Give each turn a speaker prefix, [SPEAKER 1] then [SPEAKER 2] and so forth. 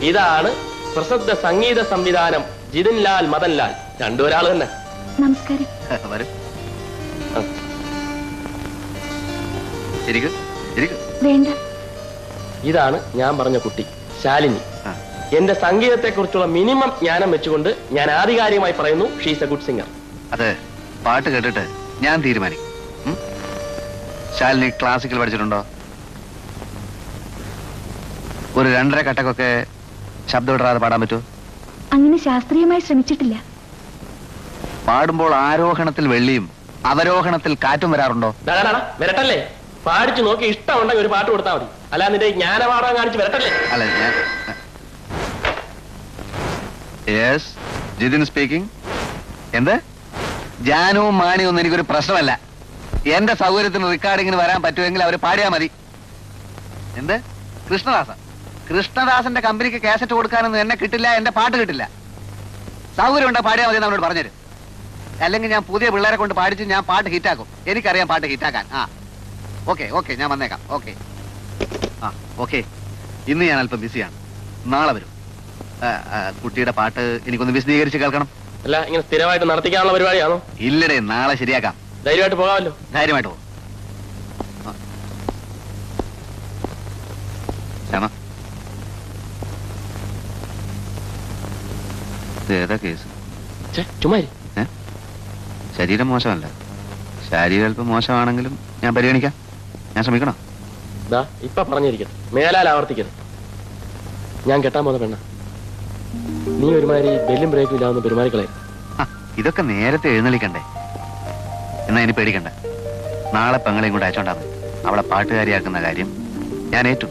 [SPEAKER 1] ഇതാണ് പ്രസിദ്ധ സംഗീത സംവിധാനം ജിതിൻ ലാൽ മദൻ ലാൽ. രണ്ടുപേരാള് തന്നെ.
[SPEAKER 2] നമസ്കാരം.
[SPEAKER 1] വേണ്ട. ഇതാണ് ഞാൻ പറഞ്ഞ കുട്ടി ശാലിനി. എന്റെ സംഗീതത്തെ കുറിച്ചുള്ള മിനിമം ജ്ഞാനം വെച്ചുകൊണ്ട് ഞാൻ ആധികാരികമായി പറയുന്നു, ഷീസ് എ ഗുഡ് സിംഗർ.
[SPEAKER 2] അതെ, പാട്ട് കേട്ടിട്ട് ഞാൻ തീരുമാനിക്കും. ശാലിനി ക്ലാസിക്കൽ പഠിച്ചിട്ടുണ്ടോ? ഒരു 2.5 കട്ടക്കൊക്കെ ശബ്ദം ഇടാതെ പാടാൻ പറ്റുമോ?
[SPEAKER 3] അങ്ങനെ ശാസ്ത്രീയമായി ശ്രമിച്ചിട്ടില്ല.
[SPEAKER 2] പാടുമ്പോൾ ആരോഹണത്തിൽ വെള്ളിയും അവരോഹണത്തിൽ കാറ്റും വരാറുണ്ടോ?
[SPEAKER 1] വരട്ടല്ലേ, പാടിച്ചു നോക്കി ഇഷ്ടമുണ്ടെങ്കിൽ ഒരു പാട്ട് കൊടുത്താൽ മതി. അല്ല നിന്റെ ജ്ഞാനപാഠം കാണിച്ച് വരട്ടല്ലേ.
[SPEAKER 2] അല്ല, ഞാൻ യെസ് ജിതിൻ സ്പീക്കിംഗ്. എന്ത്? ജാനുവും മാണിയും ഒന്നും എനിക്കൊരു പ്രശ്നമല്ല. എന്റെ സൗകര്യത്തിന് റെക്കോർഡിങ്ങിന് വരാൻ പറ്റുമെങ്കിൽ അവര് പാടിയാ മതി. എന്ത്? കൃഷ്ണദാസന്റെ കമ്പനിക്ക് കാസറ്റ് കൊടുക്കാനൊന്നും എന്നെ കിട്ടില്ല, എന്റെ പാട്ട് കിട്ടില്ല. സൗകര്യം ഉണ്ടോ പാടിയാൽ മതി എന്നോട് പറഞ്ഞുതരും. അല്ലെങ്കിൽ ഞാൻ പുതിയ പിള്ളേരെ കൊണ്ട് പാടിച്ച് ഞാൻ പാട്ട് ഹിറ്റാക്കും. എനിക്കറിയാം പാട്ട് ഹിറ്റാക്കാൻ. ഓക്കെ ഞാൻ വന്നേക്കാം. ഓക്കെ ഇന്ന് ഞാൻ അല്പം ബിസിയാണ്, നാളെ വരും. കുട്ടിയുടെ പാട്ട് എനിക്കൊന്ന് വിശദീകരിച്ച് കേൾക്കണം.
[SPEAKER 1] അല്ല, ഇങ്ങനെ സ്ഥിരമായിട്ട് നടത്തിക്കാനുള്ള പരിപാടിയാണോ?
[SPEAKER 2] ഇല്ലടേ, നാളെ ശരിയാക്കാം.
[SPEAKER 1] ധൈര്യമായിട്ട് പോകാമല്ലോ.
[SPEAKER 2] ധൈര്യമായിട്ട് പോകും. ഏതാ കേസ്?
[SPEAKER 1] ചുമ്മാരി.
[SPEAKER 2] ശരീരം മോശമല്ല, ശാരീരം അല്പം മോശമാണെങ്കിലും ഞാൻ പരിഗണിക്കാം. ഞാൻ ശ്രമിക്കണം.
[SPEAKER 1] ഇപ്പൊ പറഞ്ഞിരിക്കട്ടെ, മേലാൽ ആവർത്തിക്കരുത്. ഞാൻ കെട്ടാൻ പോകുന്ന പെണ്ണ. നീ ഒരുമാതിരി ബെല്ലും ബ്രേക്കും ഇല്ലാന്ന് പെരുമാറിക്കളെ.
[SPEAKER 2] ഇതൊക്കെ നേരത്തെ എഴുന്നള്ളിക്കണ്ടേ? എന്നാ ഇനി പേടിക്കണ്ട. നാളെ പെങ്ങളെയും കൂടെ അയച്ചോണ്ടാ മതി. അവളെ പാട്ടുകാരിയാക്കുന്ന കാര്യം ഞാൻ ഏറ്റു.